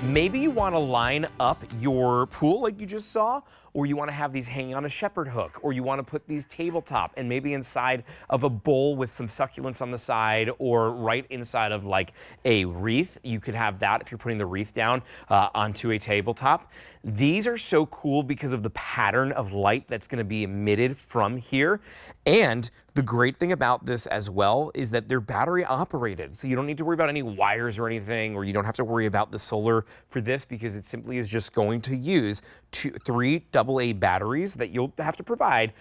Maybe you want to line up your pool like you just saw, or you want to have these hanging on a shepherd hook, or you want to put these tabletop and maybe inside of a bowl with some succulents on the side, or right inside of like a wreath. You could have that if you're putting the wreath down onto a tabletop. These are so cool because of the pattern of light that's going to be emitted from here. And the great thing about this as well is that they're battery operated. So you don't need to worry about any wires or anything, or you don't have to worry about the solar for this, because it simply is just going to use three AA batteries that you'll have to provide.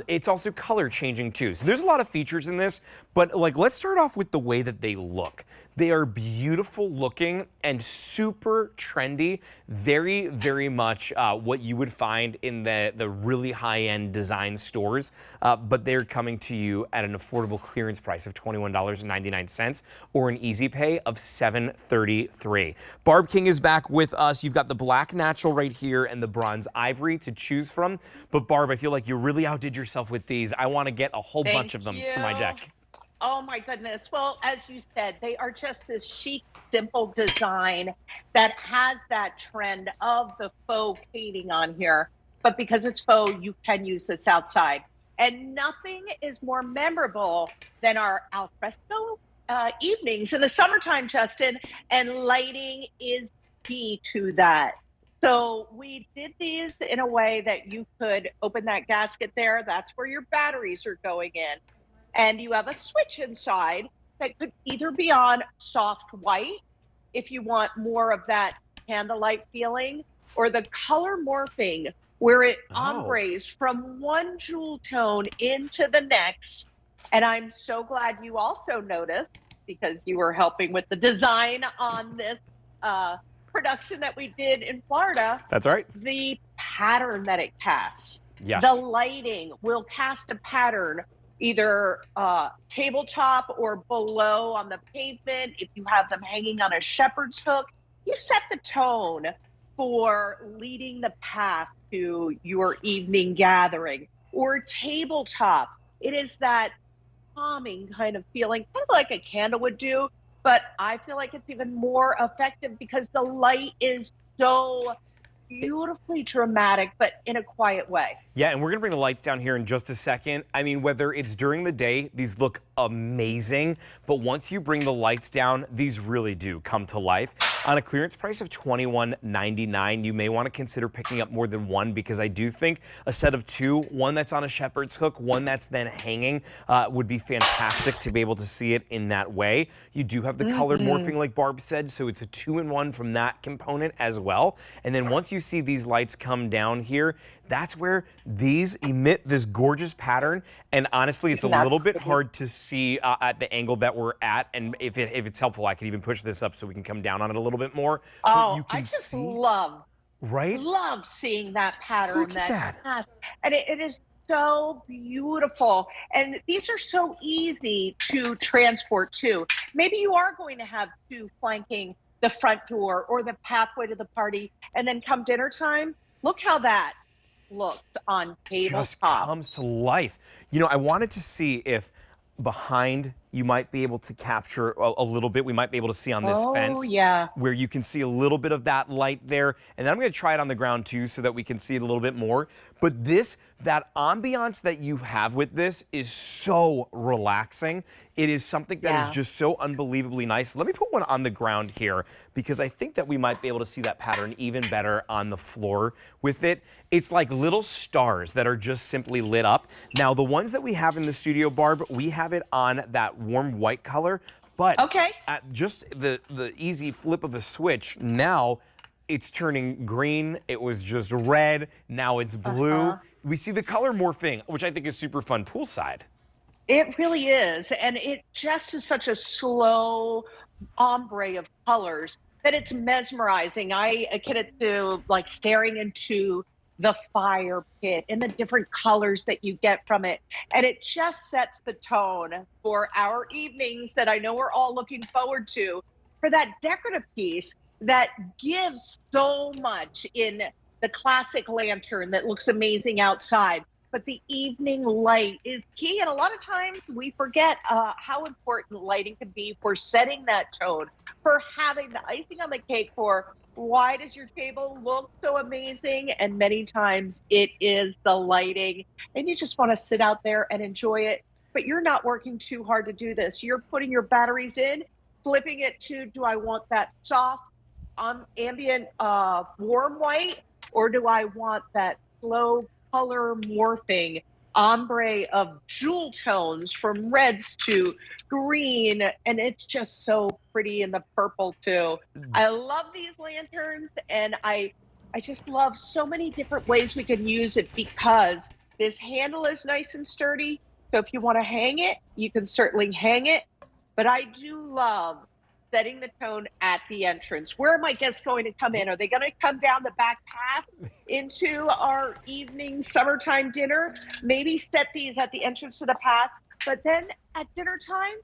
It's also color changing too. So there's a lot of features in this, but like, let's start off with the way that they look. They are beautiful looking and super trendy. Very, very much what you would find in the really high-end design stores, but they're coming to you at an affordable clearance price of $21.99 or an easy pay of $7.33. Barb King is back with us. You've got the black natural right here and the bronze ivory to choose from. But Barb, I feel like you really outdid yourself with these. I want to get a whole bunch of them for my deck. Oh my goodness. Well, as you said, they are just this chic, simple design that has that trend of the faux painting on here. But because it's faux, you can use this outside. And nothing is more memorable than our al fresco evenings in the summertime, Justin, and lighting is key to that. So we did these in a way that you could open that gasket there. That's where your batteries are going in. And you have a switch inside that could either be on soft white, if you want more of that candlelight feeling, or the color morphing, where it ombres from one jewel tone into the next. And I'm so glad you also noticed, because you were helping with the design on this production that we did in Florida. That's right. The pattern that it casts. Yes. The lighting will cast a pattern either tabletop or below on the pavement. If you have them hanging on a shepherd's hook, you set the tone for leading the path to your evening gathering. Or tabletop, it is that calming kind of feeling, kind of like a candle would do, but I feel like it's even more effective because the light is so beautifully dramatic, but in a quiet way. Yeah, and we're gonna bring the lights down here in just a second. I mean, whether it's during the day, these look amazing, but once you bring the lights down, these really do come to life. On a clearance price of $21.99, you may want to consider picking up more than one, because I do think a set of two, one that's on a shepherd's hook, one that's then hanging, would be fantastic to be able to see it in that way. You do have the color morphing like Barb said, so it's a 2-in-1 from that component as well. And then once you see these lights come down here, that's where these emit this gorgeous pattern. And honestly, it's a little bit hard to see at the angle that we're at. And if it's helpful, I could even push this up so we can come down on it a little bit more. Oh, you can I just see, love seeing that pattern. Look at that. And it is so beautiful. And these are so easy to transport too. Maybe you are going to have two flanking the front door or the pathway to the party, and then come dinner time, look how that looks on tabletop. Just comes to life. You know, I wanted to see if behind you might be able to capture a little bit. We might be able to see on this fence where you can see a little bit of that light there. And then I'm going to try it on the ground too, so that we can see it a little bit more. But that ambiance that you have with this is so relaxing. It is something that is just so unbelievably nice. Let me put one on the ground here, because I think that we might be able to see that pattern even better on the floor with it. It's like little stars that are just simply lit up. Now, the ones that we have in the studio, Barb, we have it on that warm white color, but at just the easy flip of a switch, now it's turning green. It was just red, now it's blue. We see the color morphing, which I think is super fun poolside. It really is, and it just is such a slow ombre of colors that it's mesmerizing. I akin it to like staring into the fire pit and the different colors that you get from it. And it just sets the tone for our evenings that I know we're all looking forward to, for that decorative piece that gives so much in the classic lantern that looks amazing outside. But the evening light is key. And a lot of times we forget how important lighting can be for setting that tone, for having the icing on the cake, for why does your table look so amazing? And many times it is the lighting, and you just want to sit out there and enjoy it. But you're not working too hard to do this. You're putting your batteries in, flipping it to, do I want that soft, ambient, warm white, or do I want that slow color morphing ombre of jewel tones from reds to green? And it's just so pretty in the purple too. I love these lanterns, and I just love so many different ways we can use it because this handle is nice and sturdy. So if you want to hang it, you can certainly hang it. But I do love setting the tone at the entrance. Where are my guests going to come in? Are they going to come down the back path into our evening summertime dinner? Maybe set these at the entrance to the path, but then at dinner time,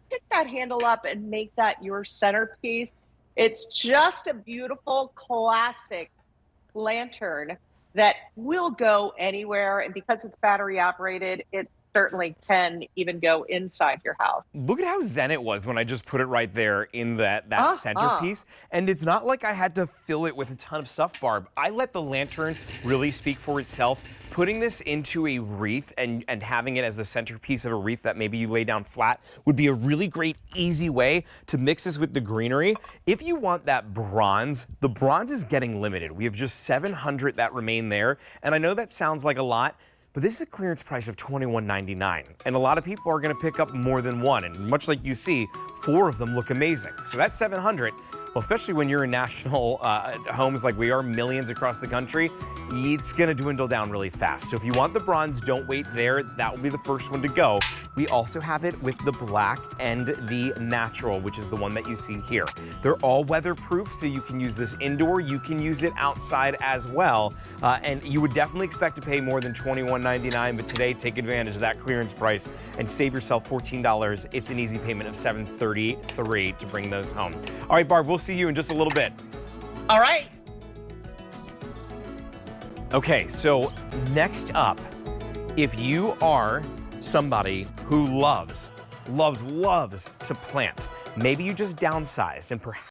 pick that handle up and make that your centerpiece. It's just a beautiful classic lantern that will go anywhere. And because it's battery operated, it certainly can even go inside your house. Look at how zen it was when I just put it right there in that centerpiece. And it's not like I had to fill it with a ton of stuff, Barb. I let the lantern really speak for itself. Putting this into a wreath and having it as the centerpiece of a wreath that maybe you lay down flat would be a really great, easy way to mix this with the greenery. If you want that bronze, the bronze is getting limited. We have just 700 that remain there. And I know that sounds like a lot, but this is a clearance price of $21.99, and a lot of people are going to pick up more than one, and much like you see, 4 of them look amazing. So that's 700. Well, especially when you're in national homes like we are, millions across the country, it's going to dwindle down really fast. So if you want the bronze, don't wait there. That will be the first one to go. We also have it with the black and the natural, which is the one that you see here. They're all weatherproof, so you can use this indoor. You can use it outside as well. And you would definitely expect to pay more than $21.99, but today, take advantage of that clearance price and save yourself $14. It's an easy payment of $733 to bring those home. All right, Barb, we'll see you in just a little bit. All right. Okay, so next up, if you are somebody who loves to plant, maybe you just downsized and perhaps